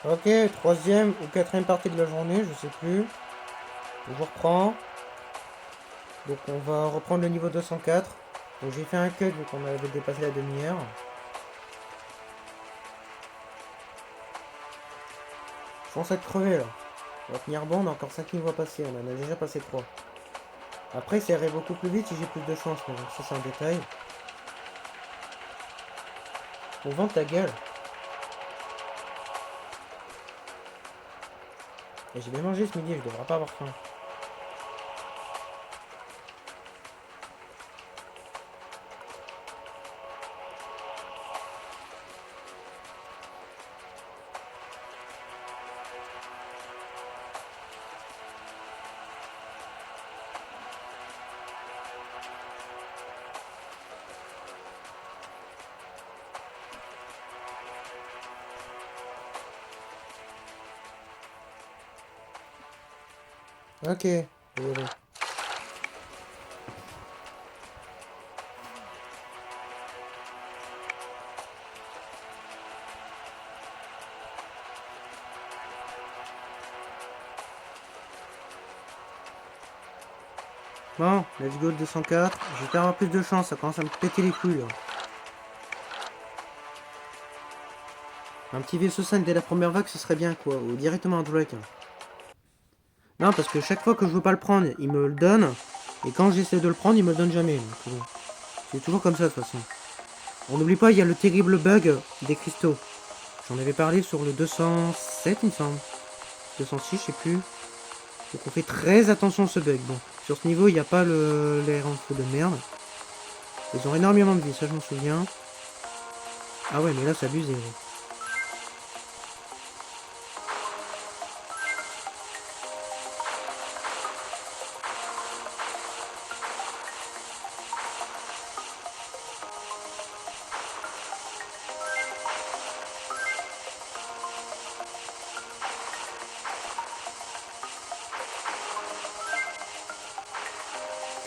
Ok, troisième ou quatrième partie de la journée, je sais plus. Je reprends. Donc on va reprendre le niveau 204. Donc j'ai fait un cut vu qu'on avait dépassé la demi-heure. Je pense être crevé là. On va tenir bon, on a encore 5 niveaux à passer, on en a déjà passé 3. Après ça irait beaucoup plus vite si j'ai plus de chance, mais bon, ça c'est un détail. On vend ta gueule. Et j'ai bien mangé ce midi, je devrais pas avoir faim. Ok, désolé. Bon, let's go le 204. J'espère avoir plus de chance, ça commence à me péter les couilles là. Un petit vaisseau 5 dès la première vague, ce serait bien quoi, ou directement un Drake. Non, parce que chaque fois que je veux pas le prendre, il me le donne, et quand j'essaie de le prendre, il me le donne jamais. Donc, bon, c'est toujours comme ça de toute façon. On n'oublie pas, il y a le terrible bug des cristaux. J'en avais parlé sur le 207, il me semble. 206, je sais plus. Donc on fait très attention à ce bug. Bon, sur ce niveau, il n'y a pas les infos de merde. Ils ont énormément de vie, ça je m'en souviens. Ah ouais, mais là, c'est abusé. Gros.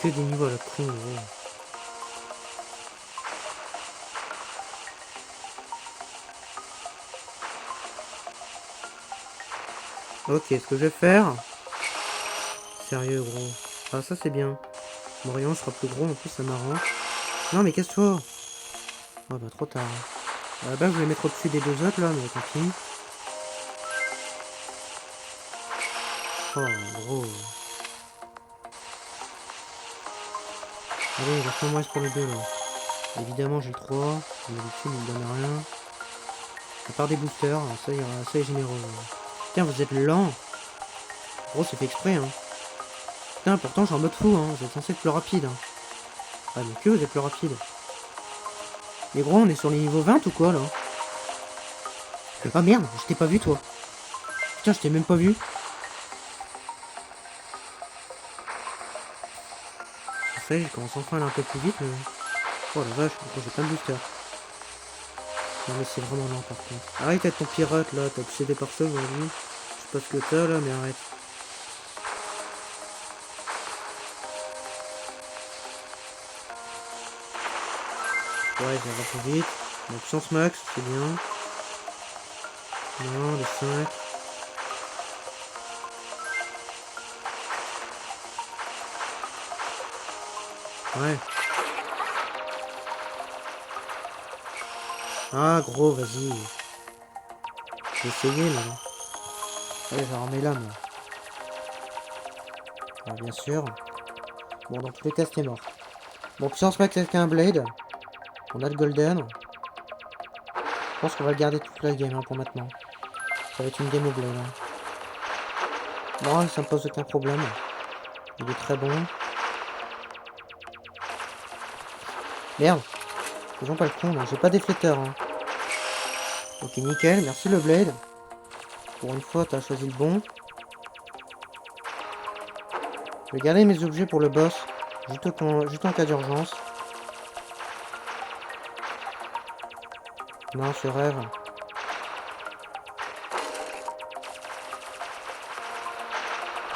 Que des niveaux à la con, gros. Ok, ce que je vais faire... Sérieux, gros. Ah, ça c'est bien. Morion sera plus gros, en plus ça m'arrange. Non, mais casse-toi. Ah bah, trop tard. À la base, je vais mettre au-dessus des deux autres, là, mais tant pis. Oh, gros. Allez, il va reste pour les deux, là. Évidemment, j'ai le 3. Comme d'habitude, il me donne rien. À part des boosters, ça ira, ça est généreux. Putain, vous êtes lent. Gros, c'est fait exprès, hein. Putain, pourtant, je suis en mode fou, hein. Vous êtes censé être plus rapide, hein. Ah, mais que vous êtes plus rapide. Mais gros, on est sur les niveaux 20 ou quoi, là? Ah merde, je t'ai pas vu, toi. Putain, je t'ai même pas vu. Ça y est, je commence enfin à aller un peu plus vite, mais... Oh la vache, j'ai plein de boosters. Non mais c'est vraiment lent par contre. Arrête avec ton pirate là, t'es obsédé par ça aujourd'hui. Je sais pas ce que t'as là, mais arrête. Ouais, ça va plus vite. La puissance max, c'est bien. Non, le 5. Ouais. Ah gros, vas-y. J'ai essayé là. Ouais, j'en remets là, moi. Ah, bien sûr. Bon, dans tous les cas, c'était mort. Bon, puissance max avec un blade. On a le golden. Je pense qu'on va le garder toute la game hein, pour maintenant. Ça va être une game au blade. Hein. Non, ça me pose aucun problème. Il est très bon. Merde. Faisons pas le con là. J'ai pas d'efflecteur. Hein. Ok, nickel. Merci le blade. Pour une fois, t'as choisi le bon. Je vais garder mes objets pour le boss. Juste en cas d'urgence. Non, ce rêve.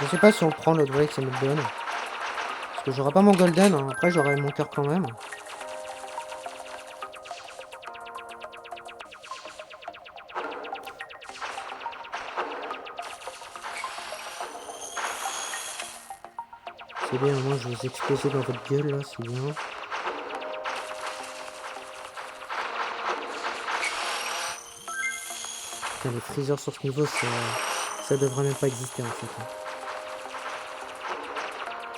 Je sais pas si on prend le Drake, ça me le donne. Parce que j'aurai pas mon golden, hein. Après j'aurai mon cœur quand même. C'est bien, moi je vais vous exploser dans votre gueule là, c'est bien. Putain, les freezers sur ce niveau, ça devrait même pas exister en fait.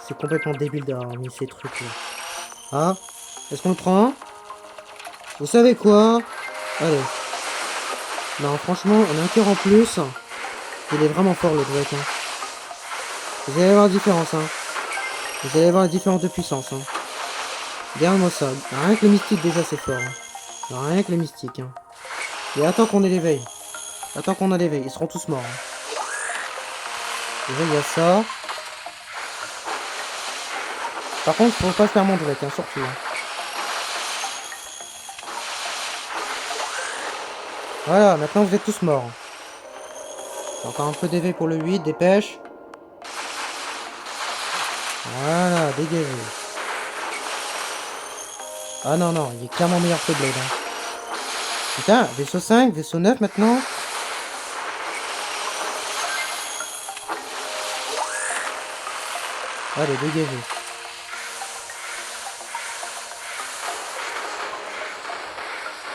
C'est complètement débile d'avoir mis ces trucs là. Ah, est-ce qu'on le prend? Vous savez quoi? Allez. Non, franchement, on a un cœur en plus. Il est vraiment fort le Drake. Hein. Vous allez voir la différence. Hein. Vous allez voir la différence de puissance. Hein. Regarde-moi ça. Rien que le mystique déjà c'est fort. Hein. Rien que le mystique. Hein. Et attends qu'on ait l'éveil. Attends qu'on a l'éveil. Ils seront tous morts. Hein. Déjà il y a ça. Par contre, faut pas faire mon Drake. Hein, surtout. Hein. Voilà, maintenant vous êtes tous morts. Encore un peu d'éveil pour le 8, dépêche. Voilà, dégagez. Ah non, non, il est clairement meilleur que Blade. Hein. Putain, vaisseau 5, vaisseau 9 maintenant. Allez, dégagez.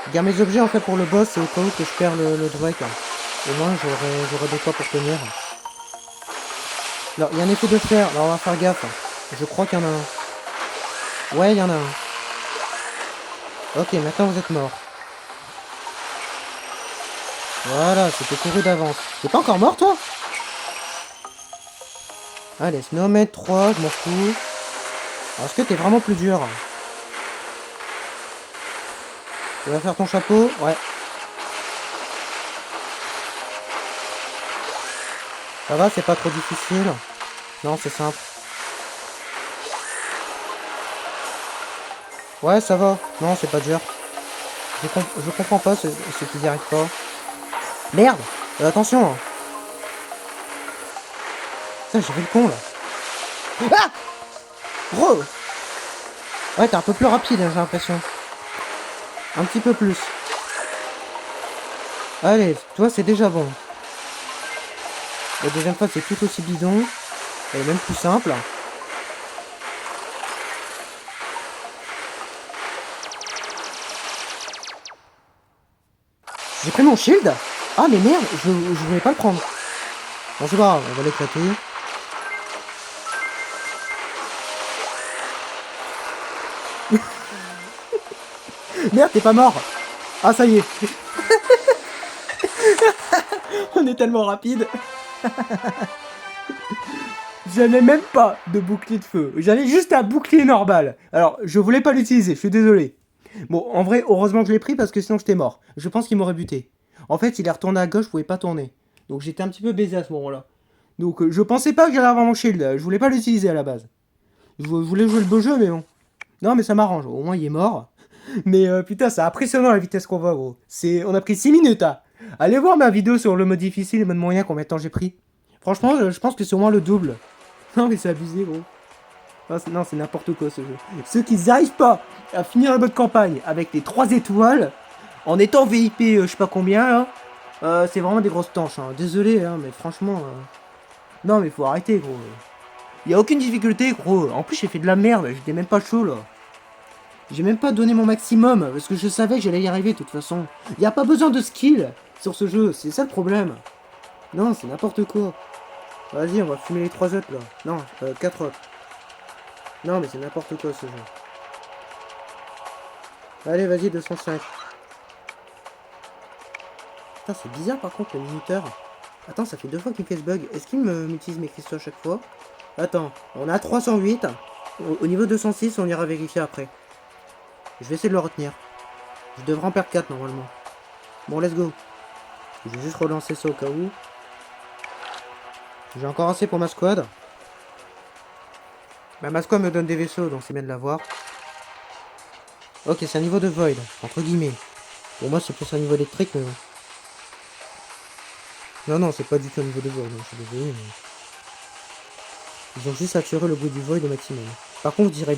Je garde mes objets en fait pour le boss et au cas où que je perds le Drake. Hein. Au moins j'aurai de quoi pour tenir. Alors, il y a un effet de fer, alors on va faire gaffe. Je crois qu'il y en a un. Ouais, il y en a un. Ok, maintenant vous êtes mort. Voilà, c'était couru d'avance. T'es pas encore mort, toi? Allez, Snowman 3, je m'en fous. Alors, est-ce que t'es vraiment plus dur? Tu vas faire ton chapeau? Ouais. Ça va, c'est pas trop difficile. Non, c'est simple. Ouais, ça va. Non, c'est pas dur. Je comprends pas ceux qui n'y arrivent pas. Merde! Attention! Hein. Putain, j'ai fait le con, là. Ah! Gros! Ouais, t'es un peu plus rapide, hein, j'ai l'impression. Un petit peu plus. Allez, toi, c'est déjà bon. La deuxième fois, c'est tout aussi bidon. Elle est même plus simple. J'ai pris mon shield. Ah, mais merde, je voulais pas le prendre. Bon, c'est pas grave, on va l'éclater. Merde, t'es pas mort. Ah, ça y est. On est tellement rapide. J'avais même pas de bouclier de feu. J'avais juste un bouclier normal. Alors, je voulais pas l'utiliser, je suis désolé. Bon, en vrai, heureusement que je l'ai pris parce que sinon j'étais mort. Je pense qu'il m'aurait buté. En fait, il est retourné à gauche, je pouvais pas tourner. Donc j'étais un petit peu baisé à ce moment-là. Donc je pensais pas que j'allais avoir mon shield. Je voulais pas l'utiliser à la base. Je voulais jouer le beau jeu, mais bon. Non, mais ça m'arrange. Au moins, il est mort. Mais putain, c'est impressionnant la vitesse qu'on va, gros. On a pris 6 minutes, hein. Allez voir ma vidéo sur le mode difficile et le mode moyen, combien de temps j'ai pris. Franchement, je pense que c'est au moins le double. Non, mais c'est abusé, gros. Non, c'est n'importe quoi ce jeu. Ceux qui n'arrivent pas à finir la mode campagne avec les 3 étoiles, en étant VIP je sais pas combien, là, c'est vraiment des grosses tanches. Hein. Désolé, hein, mais franchement... Non, mais faut arrêter, gros. Il y a aucune difficulté, gros. En plus, j'ai fait de la merde, j'étais même pas chaud, là. J'ai même pas donné mon maximum, parce que je savais que j'allais y arriver, de toute façon. Il n'y a pas besoin de skill sur ce jeu, c'est ça le problème. Non, c'est n'importe quoi. Vas-y, on va fumer les 3 autres, là. Non, 4 autres. Non, mais c'est n'importe quoi, ce jeu. Allez, vas-y, 205. Putain, c'est bizarre, par contre, le minuteur. Attends, ça fait 2 fois qu'il me fait ce bug. Est-ce qu'il m'utilise mes cristaux à chaque fois? Attends, on a 308. Au niveau 206, on ira vérifier après. Je vais essayer de le retenir. Je devrais en perdre 4 normalement. Bon, let's go. Je vais juste relancer ça au cas où. J'ai encore assez pour ma squad. Bah, ma squad me donne des vaisseaux, donc c'est bien de l'avoir. Ok, c'est un niveau de void, entre guillemets. Pour moi, c'est plus un niveau électrique, mais bon. Non, non, c'est pas du tout un niveau de void, non, je suis désolé, mais... Ils ont juste attiré le bruit du void au maximum. Par contre, je dirais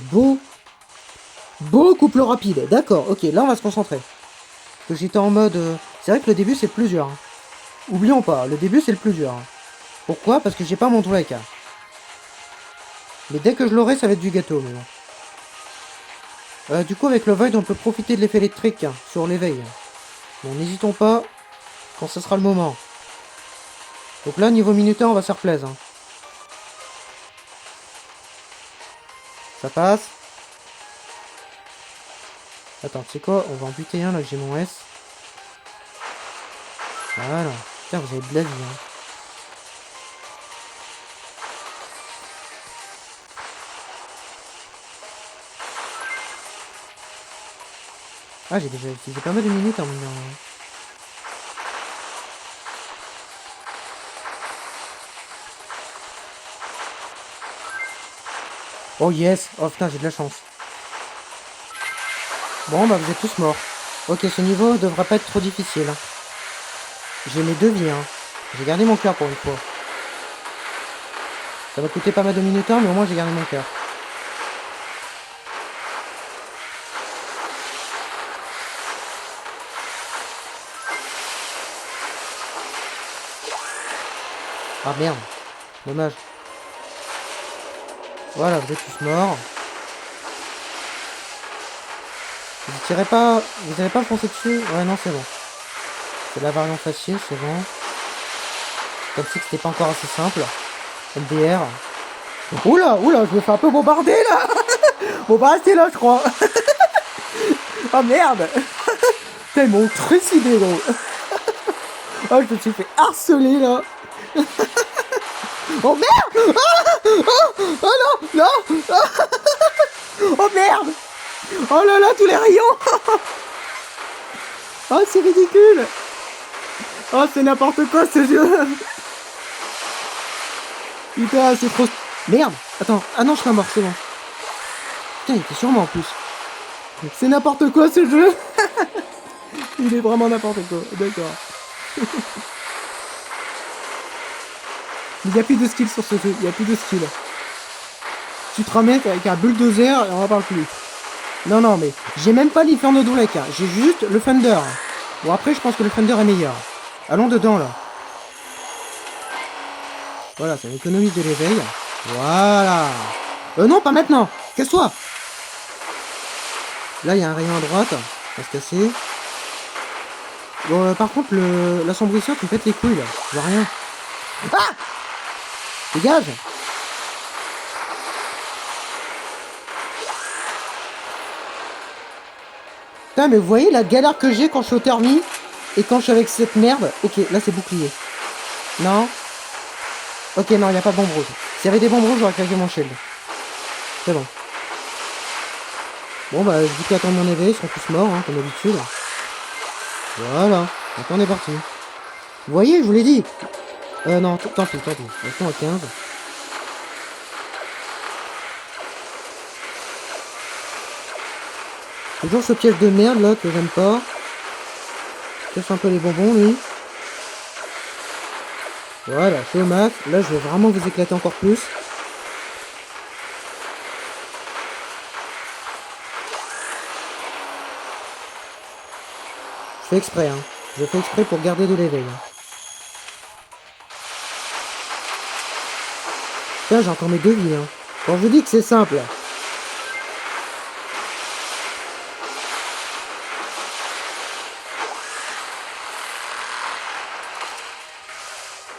beaucoup plus rapide. D'accord, ok, là on va se concentrer. Parce que j'étais en mode... C'est vrai que le début c'est le plus dur. Hein. Oublions pas, le début c'est le plus dur. Hein. Pourquoi? Parce que j'ai pas mon Drake. Hein. Mais dès que je l'aurai, ça va être du gâteau, mais bon. Du coup, avec le Void, on peut profiter de l'effet électrique hein, sur l'éveil. Bon, n'hésitons pas quand ce sera le moment. Donc là, niveau minuteur, on va se faire plaisir. Hein. Ça passe. Attends, tu sais quoi? On va en buter un, là, que j'ai mon S. Voilà. Putain, vous avez de la vie, hein. Ah, j'ai déjà utilisé pas mal de minutes en même temps. Oh yes! Oh putain, j'ai de la chance. Bon, bah vous êtes tous morts. Ok, ce niveau devrait pas être trop difficile. Hein. J'ai mes 2 vies, hein. J'ai gardé mon cœur pour une fois. Ça va coûter pas mal de minuteurs, mais au moins j'ai gardé mon cœur. Ah merde. Dommage. Voilà, vous êtes tous morts. Vous tirez pas... Vous avez pas foncé dessus? Ouais, non, c'est bon. C'est la variante facile, c'est bon. Comme si c'était pas encore assez simple. MDR. Oula, oula, je me fais un peu bombarder là. Bon bah restez là, je crois. Oh merde. Putain, ils m'ont trucidé, gros. Oh, je me suis fait harceler là. Oh merde. Oh non, non. Oh merde. Oh là là, tous les rayons. Oh, c'est ridicule. Oh, c'est n'importe quoi ce jeu. Putain, c'est trop... Merde. Attends. Ah non, je suis pas mort, c'est bon. Putain, il était sur moi en plus. C'est n'importe quoi ce jeu. Il est vraiment n'importe quoi. D'accord. Il n'y a plus de skill sur ce jeu. Il n'y a plus de skill. Tu te ramènes avec un bulldozer et on en parle plus. Non, non, mais j'ai même pas l'Inferno Drake. Hein. J'ai juste le Thunder. Bon, après, je pense que le Thunder est meilleur. Allons dedans, là. Voilà, ça économise de l'éveil. Voilà. Non, pas maintenant. Casse-toi. Là, il y a un rayon à droite. On va se casser. Bon, par contre, l'assombrisseur, tu me pètes les couilles, là. Je vois rien. Ah! Dégage! Putain, mais vous voyez la galère que j'ai quand je suis au thermi et quand je suis avec cette merde. Ok, là, c'est bouclier. Non? Ok, non, il n'y a pas de bombe rouge. S'il y avait des bombes rouges, j'aurais craqué mon shield. C'est bon. Bon, bah, je dis qu'attendre mon éveil, ils seront tous morts, hein, comme d'habitude. Voilà. Maintenant, on est parti. Vous voyez, je vous l'ai dit. Non, tant pis. Restons à 15. Toujours ce piège de merde, là, que j'aime pas. Casse un peu les bonbons, lui. Voilà, je suis au max. Là, je vais vraiment vous éclater encore plus. Je fais exprès, hein. Je fais exprès pour garder de l'éveil. Hein. Tiens, j'ai encore mes 2 vies, hein. Quand je vous dis que c'est simple.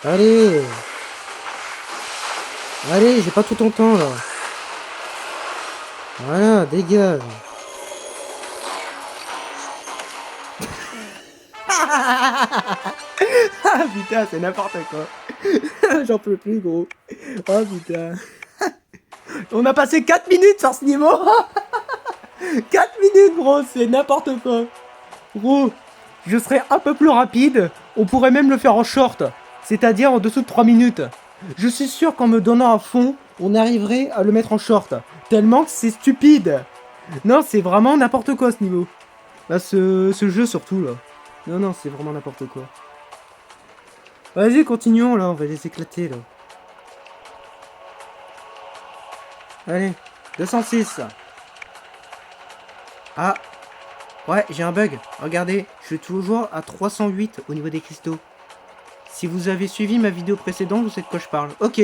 Allez. Allez, j'ai pas tout ton temps, là. Voilà, dégage. Ah putain, c'est n'importe quoi. J'en peux plus, gros. Oh putain. On a passé 4 minutes sur ce niveau. 4 minutes, gros, c'est n'importe quoi. Gros, je serais un peu plus rapide. On pourrait même le faire en short. C'est-à-dire en dessous de 3 minutes. Je suis sûr qu'en me donnant à fond, on arriverait à le mettre en short. Tellement que c'est stupide. Non, c'est vraiment n'importe quoi ce niveau. Là, ce jeu surtout, là. Non, non, c'est vraiment n'importe quoi. Vas-y, continuons, là. On va les éclater, là. Allez, 206. Ah. Ouais, j'ai un bug. Regardez, je suis toujours à 308 au niveau des cristaux. Si vous avez suivi ma vidéo précédente, vous savez de quoi je parle. Ok.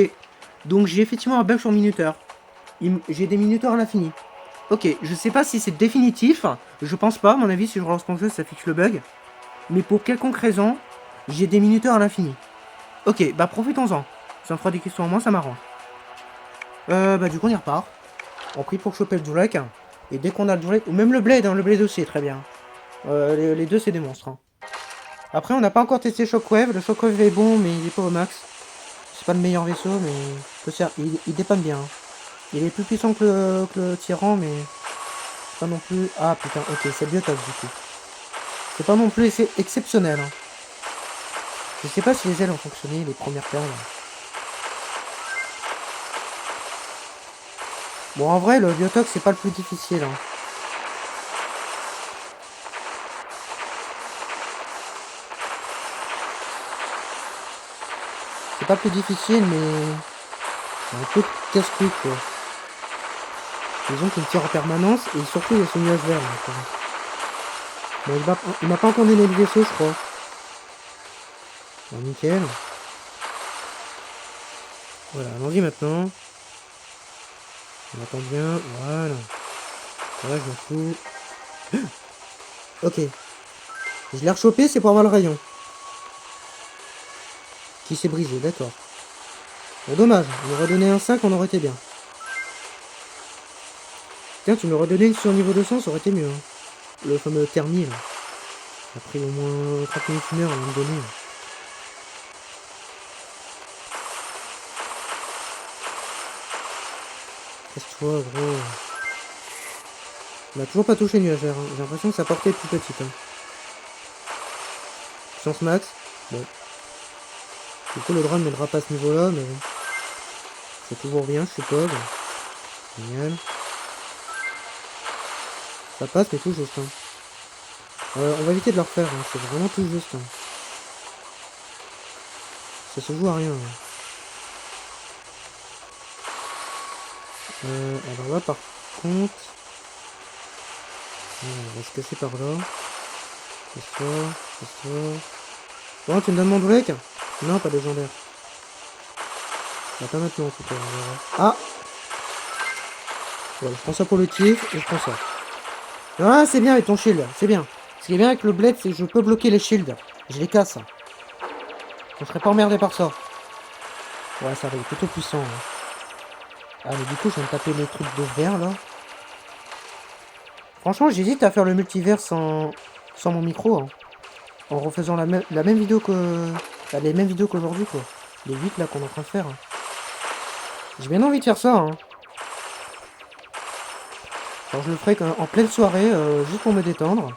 Donc j'ai effectivement un bug sur minuteur. J'ai des minuteurs à l'infini. Ok, je sais pas si c'est définitif. Je pense pas, à mon avis, si je relance mon jeu, ça fixe le bug. Mais pour quelconque raison, j'ai des minuteurs à l'infini. Ok, bah profitons-en. Ça me fera des questions en moins, ça m'arrange. Bah du coup on y repart. On prie pour choper le Drake. Et dès qu'on a le Drake, ou même le Blade, hein, le Blade aussi est très bien. Les deux c'est des monstres. Hein. Après on n'a pas encore testé Shockwave. Le Shockwave est bon mais il est pas au max. C'est pas le meilleur vaisseau mais il dépanne bien. Hein. Il est plus puissant que le Tyran mais pas non plus... Ah putain, ok, c'est Biotox du coup. C'est pas non plus exceptionnel. Hein. Je sais pas si les ailes ont fonctionné, les premières perles. Bon, en vrai, le Biotox, c'est pas le plus difficile. Hein. C'est pas le plus difficile, mais... c'est un peu casse-couille, quoi. Disons qu'il tire en permanence, et surtout, il y a ce nuage vert, là, bon, il m'a pas encore donné le vaisseau, je crois. Bon, nickel. Voilà, allons-y maintenant. On attend bien, voilà. Voilà, je m'en fous. Ok. Je l'ai rechopé, c'est pour avoir le rayon. Qui s'est brisé, d'accord. Bon, dommage, on aurait donné un 5, on aurait été bien. Tiens, tu m'aurais donné sur niveau 200, ça aurait été mieux. Hein. Le fameux thermie, là. Ça a pris au moins 30 minutes, 1 heure à me donner. Casse-toi, gros. On a toujours pas touché le nuageur. Hein. J'ai l'impression que sa portée est plus petite. Hein. Puissance max. Bon. Du coup, le drone ne m'aidera pas à ce niveau-là, mais... c'est toujours bien, je suppose. Génial. Ça passe, mais tout juste. Hein. On va éviter de le refaire. Hein. C'est vraiment tout juste. Hein. Ça se joue à rien. Hein. Alors là, par contre... on va se casser par là. C'est ça. Bon, tu me donnes mon Drake? Non, pas légendaire. Bah, pas maintenant, en tout cas. Ah! Voilà, je prends ça pour le kiff, et je prends ça. Ah, c'est bien avec ton shield, c'est bien. Ce qui est bien avec le blade, c'est que je peux bloquer les shields. Je les casse. On serait pas emmerdé par ça. Ouais, ça va, il est plutôt puissant. Hein. Ah, mais du coup, je viens de taper les trucs de verre, là. Franchement, j'hésite à faire le multivers sans mon micro. Hein. En refaisant la même vidéo que... Enfin, les mêmes vidéos qu'aujourd'hui, quoi. Les 8, là, qu'on est en train de faire. Hein. J'ai bien envie de faire ça, hein. Alors, je le ferai en pleine soirée, juste pour me détendre.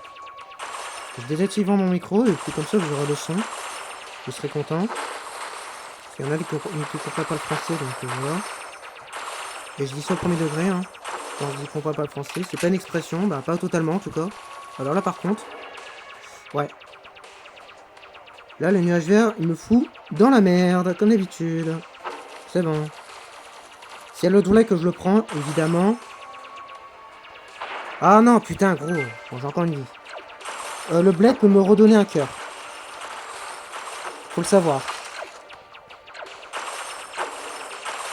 Je désactive mon micro, et puis comme ça, vous aurez le son. Je serai content. Parce qu'il y en a qui ne comprennent pas le français, donc voilà. Et je dis ça au premier degré, hein. Quand je dis qu'on comprend pas le français, c'est pas une expression, bah pas totalement en tout cas. Alors là par contre, ouais. Là le nuage vert, il me fout dans la merde, comme d'habitude. C'est bon. Si elle le voulait que je le prends, évidemment. Ah non, putain gros, bon, j'ai encore une vie. Le bled peut me redonner un cœur. Faut le savoir.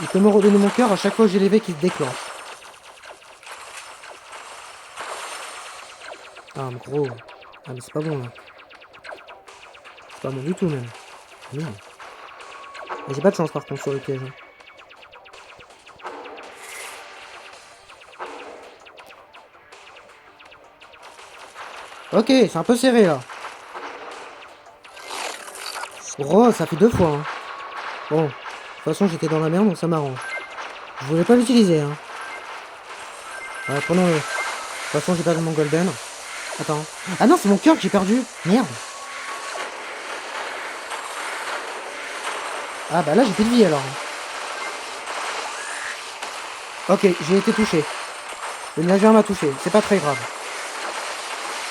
Il peut me redonner mon cœur à chaque fois que j'ai l'éveil qui se déclenche. Ah, mais gros. Ah, mais c'est pas bon, là. C'est pas bon du tout, même. Merde. Mais j'ai pas de chance, par contre, sur le piège. Hein. Ok, c'est un peu serré, là. Oh, ça fait 2 fois, hein. Bon. De toute façon, j'étais dans la merde, donc ça m'arrange. Je voulais pas l'utiliser, hein. Ouais, prenons-le. De toute façon, j'ai perdu mon golden. Attends. Ah non, c'est mon cœur que j'ai perdu. Merde. Ah bah là, j'ai plus de vie, alors. Ok, j'ai été touché. Le nageur m'a touché. C'est pas très grave.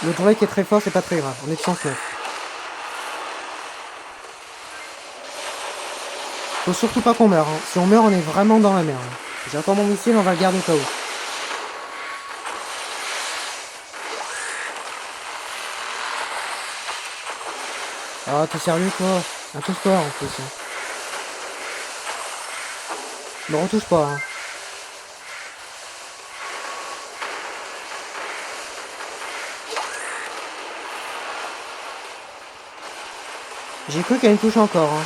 Le Drake est très fort, c'est pas très grave. On est de 109. Faut surtout pas qu'on meure. Hein. Si on meurt, on est vraiment dans la merde. J'ai encore mon missile, on va le garder au cas où. Ah, t'es sérieux, toi? Un touche-toi, en plus. Hein. Me retouche pas, hein. J'ai cru qu'il y a une touche encore. Hein.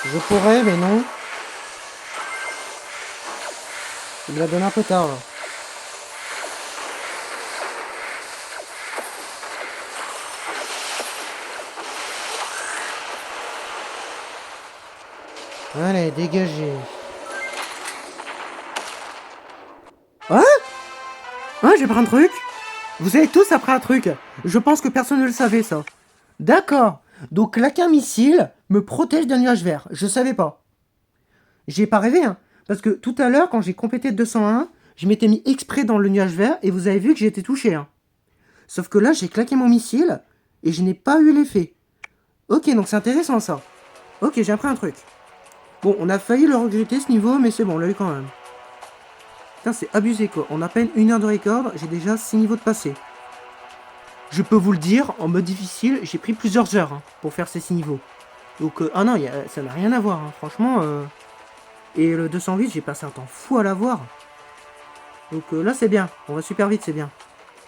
Je pourrais, mais non. Il me la donne un peu tard, là. Allez, dégagez. Hein? Hein, j'ai pris un truc? Vous avez tous appris un truc. Je pense que personne ne le savait, ça. D'accord. Donc, là qu'un missile me protège d'un nuage vert. Je savais pas. J'ai pas rêvé, hein. Parce que tout à l'heure, quand j'ai complété 201, je m'étais mis exprès dans le nuage vert et vous avez vu que j'ai été touché, hein. Sauf que là, j'ai claqué mon missile et je n'ai pas eu l'effet. Ok, donc c'est intéressant, ça. Ok, j'ai appris un truc. Bon, on a failli le regretter, ce niveau, mais c'est bon, on l'a eu quand même. Putain, c'est abusé, quoi. En à peine 1 heure de record, j'ai déjà 6 niveaux de passé. Je peux vous le dire, en mode difficile, j'ai pris plusieurs heures hein, pour faire ces 6 niveaux. Donc, ah non, ça n'a rien à voir, hein, franchement. Et le 208, j'ai passé un temps fou à l'avoir. Donc là, c'est bien. On va super vite, c'est bien.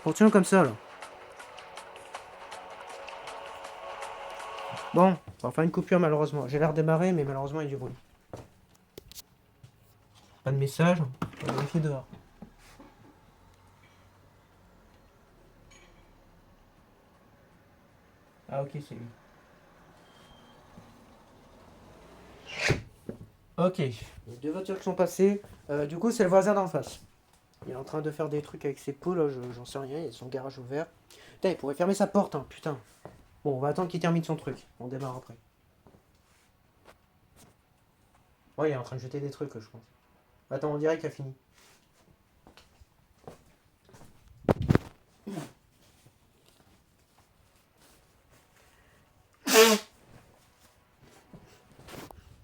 Continuons comme ça, là. Bon, on va faire une coupure, malheureusement. J'ai l'air démarré, mais malheureusement, il y a du bruit. Pas de message. On va vérifier dehors. Ah, ok, c'est lui. Ok. Les 2 voitures qui sont passées. Du coup, c'est le voisin d'en face. Il est en train de faire des trucs avec ses poules, j'en sais rien, il a son garage ouvert. Putain, il pourrait fermer sa porte, hein, putain. Bon, on va attendre qu'il termine son truc. On démarre après. Ouais, il est en train de jeter des trucs, je pense. Attends, on dirait qu'il a fini.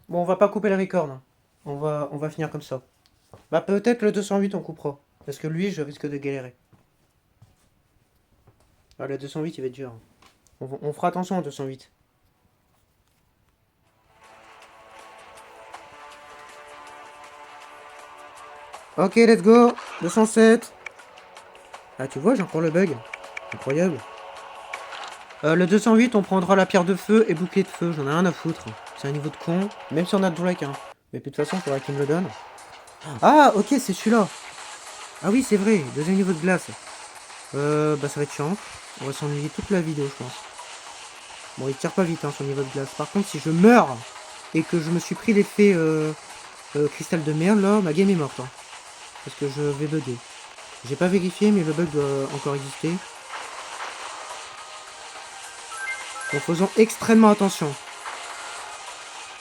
Bon, on va pas couper le record, hein. On va finir comme ça. Bah, peut-être le 208, on coupera. Parce que lui, je risque de galérer. Ah, le 208, il va être dur. On fera attention au 208. Ok, let's go. 207. Ah, tu vois, j'ai encore le bug. Incroyable. Le 208, on prendra la pierre de feu et bouclier de feu. J'en ai rien à foutre. C'est un niveau de con. Même si on a de Drake, hein. Mais de toute façon, il faudra qu'il me le donne. Ah, ok, c'est celui-là. Ah oui, c'est vrai. Deuxième niveau de glace. Bah ça va être chiant. On va s'ennuyer toute la vidéo, je pense. Bon, il tire pas vite, hein, son niveau de glace. Par contre, si je meurs et que je me suis pris l'effet cristal de merde, là, ma game est morte. Hein. Parce que je vais bugger. J'ai pas vérifié, mais le bug doit encore exister. Donc faisons extrêmement attention.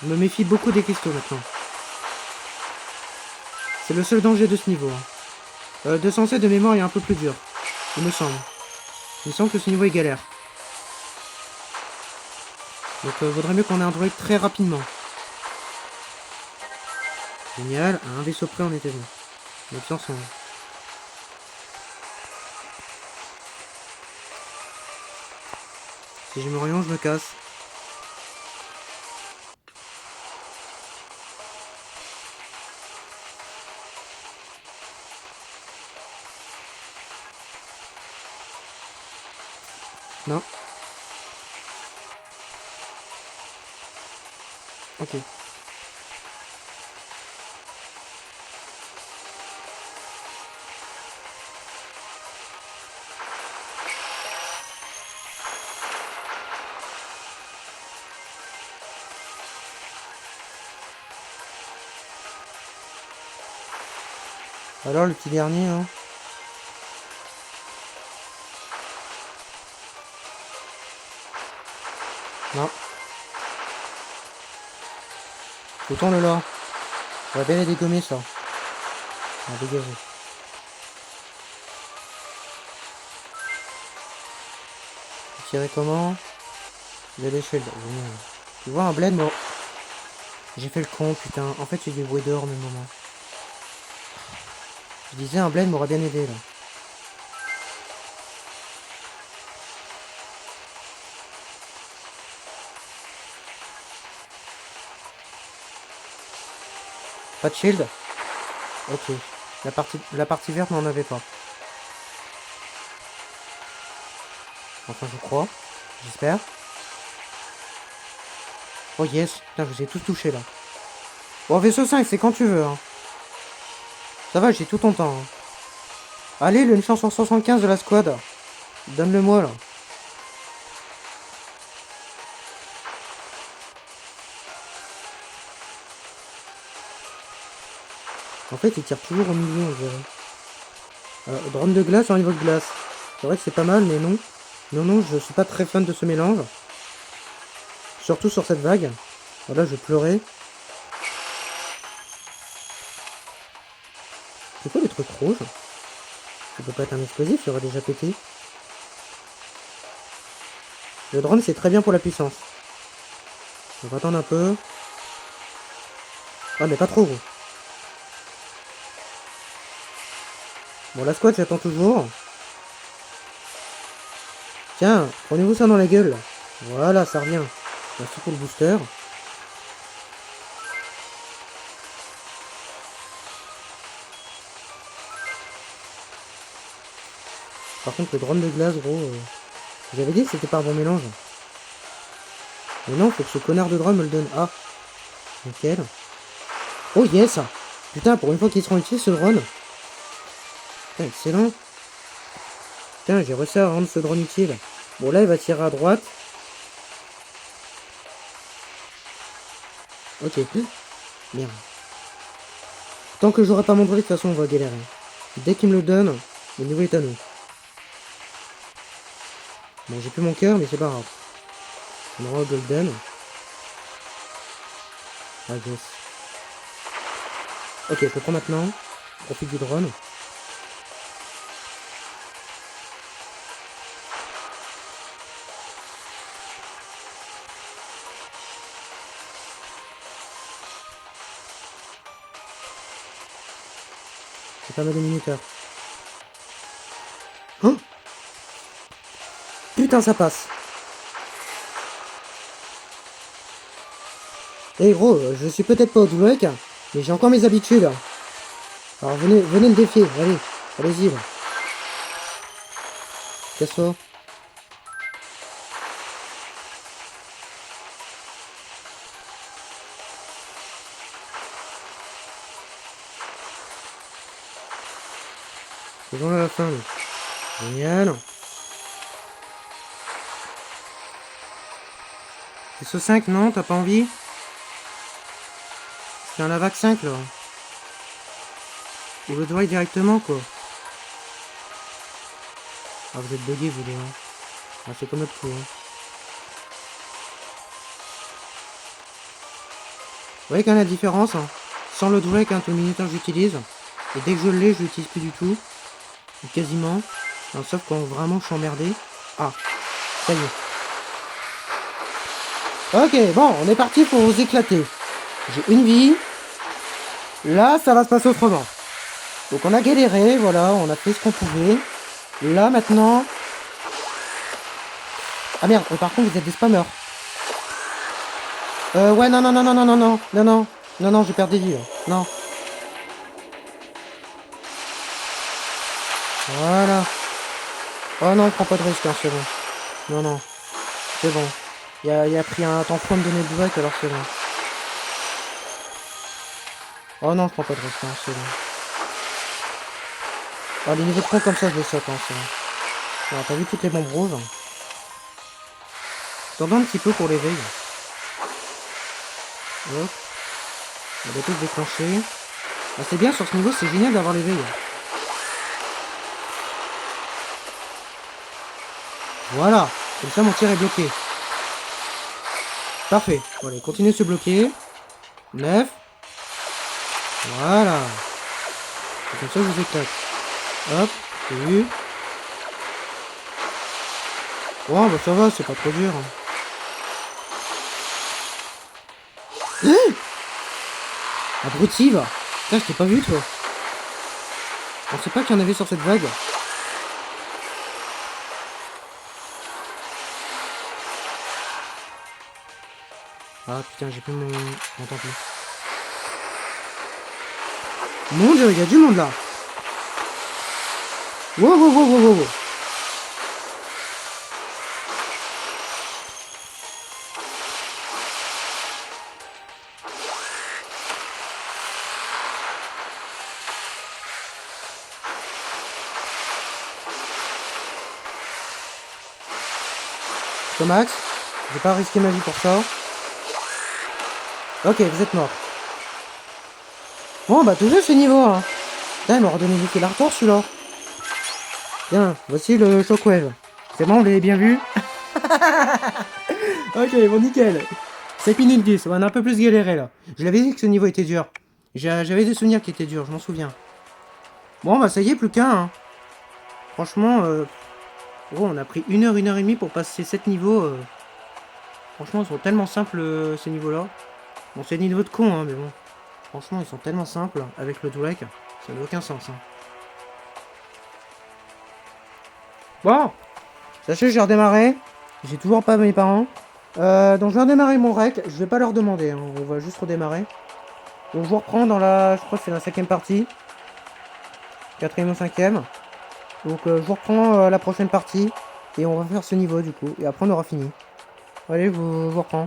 Je me méfie beaucoup des cristaux maintenant. C'est le seul danger de ce niveau. Hein. 207 de mémoire est un peu plus dur. Il me semble. Il me semble que ce niveau est galère. Donc vaudrait mieux qu'on ait un droid très rapidement. Génial, à un vaisseau près on était bon. On est ensemble. Si je me oriente, je me casse. Non. Ok. Alors le petit dernier, hein. Non. Autant le là. On va bien les dégommer ça. On va dégager. Tirer comment? Il a des shields. Génial. Tu vois un bled, moi. J'ai fait le con, putain. En fait, j'ai des bruits dehors au même moment. Je disais un bled m'aurait bien aidé là. Pas de shield? Ok. La partie verte n'en avait pas. Enfin, je crois. J'espère. Oh yes. Putain, je vous ai tous touché là. Bon, vaisseau 5, c'est quand tu veux. Hein. Ça va, j'ai tout ton temps. Hein. Allez, le 975 de la squad. Donne-le-moi là. En fait, il tire toujours au milieu, on dirait. Drone de glace en niveau de glace. C'est vrai que c'est pas mal, mais non. Non, je suis pas très fan de ce mélange. Surtout sur cette vague. Voilà, je pleurais. C'est quoi les trucs rouges? Ça peut pas être un explosif, il aurait déjà pété. Le drone, c'est très bien pour la puissance. On va attendre un peu. Ah, mais pas trop gros. Bon, la squad, j'attends toujours. Tiens, prenez-vous ça dans la gueule. Voilà, ça revient. Merci pour le booster. Par contre, le drone de glace, gros... J'avais dit que c'était pas un bon mélange. Mais non, faut que ce connard de drone me le donne. Ah, nickel. Oh yes. Putain, pour une fois qu'ils seront utiles, ce drone. Putain, excellent. Putain, j'ai réussi à rendre ce drone utile. Bon, là, il va tirer à droite. Ok. Merde. Tant que j'aurai pas mon drone, de toute façon, on va galérer. Dès qu'il me le donne, le niveau est à nous. Bon, j'ai plus mon cœur, mais c'est pas grave. On aura golden. Ah, yes. Ok, je le prends maintenant. Profite du drone. C'est pas mal de minuteurs. Hein? Putain, ça passe. Eh gros, je suis peut-être pas au Dweck, mais j'ai encore mes habitudes. Alors venez me défier, allez, allez-y là. Casse-toi. Faisons à la fin. Là. Génial. C'est ce 5, non? T'as pas envie? C'est un Lavac 5 là. Ou le doigt directement quoi. Ah vous êtes bugués vous deux. Hein. Ah c'est comme notre coup. Hein. Vous voyez quand même la différence hein. Sans le Drake, hein, tout le minuteur j'utilise. Et dès que je l'ai, je l'utilise plus du tout. Ou quasiment. Non, sauf quand vraiment je suis emmerdé. Ah, ça y est. Ok, bon, on est parti pour vous éclater. J'ai une vie. Là, ça va se passer autrement. Donc on a galéré, voilà, on a fait ce qu'on pouvait. Là, maintenant... Ah merde, par contre, vous êtes des spammers. Ouais, non, je perds des vies, là. Non. Voilà. Oh non, je prends pas de risque, hein, c'est bon. Non, c'est bon. Il a pris un temps fou à me donner le break, alors c'est bon. Oh non, je prends pas de risque, hein, c'est bon. Oh, les niveaux de con comme ça, je les saute, hein, c'est bon. Alors, t'as vu toutes les bombes rouges? Attendons un petit peu pour l'éveil. Hop. On va tout déclencher. Ah, c'est bien, sur ce niveau, c'est génial d'avoir l'éveil. Voilà. Comme ça, mon tir est bloqué. Parfait. Bon, allez, continuez de se bloquer. 9. Voilà. Et comme ça, je vous éclate. Hop. J'ai eu. Bon, bah ça va, c'est pas trop dur. Hein? Abruti, va. Putain, je t'ai pas vu, toi. Je pensais pas qu'il y en avait sur cette vague. Ah putain, j'ai plus mon tant pis. Mon dieu, il y a du monde là. Wow. au max. Je vais pas risquer ma vie pour ça. Ok, vous êtes mort. Bon, bah, toujours ce niveau, hein. Putain, il m'a redonné du fil à retordre, celui-là. Tiens, voici le Shockwave. C'est bon, vous l'avez bien vu? Ok, bon, nickel. 7 minutes 10, on a un peu plus galéré, là. Je l'avais dit que ce niveau était dur. J'avais des souvenirs qui étaient durs, je m'en souviens. Bon, bah, ça y est, plus qu'un, hein. Franchement, gros, on a pris 1 heure et demie pour passer 7 niveaux. Franchement, ils sont tellement simples, ces niveaux-là. Bon, c'est des niveaux de con, hein, mais bon. Franchement, ils sont tellement simples, avec le Dwek. Ça n'a aucun sens, hein. Bon, sachez, j'ai redémarré. J'ai toujours pas mes parents. Donc, je vais redémarrer mon rec. Je vais pas leur demander, hein. On va juste redémarrer. Donc, je vous reprends dans la... Je crois que c'est la 5ème partie. 4ème ou 5ème. Donc, je vous reprends la prochaine partie. Et on va faire ce niveau, du coup. Et après, on aura fini. Allez, je vous reprends.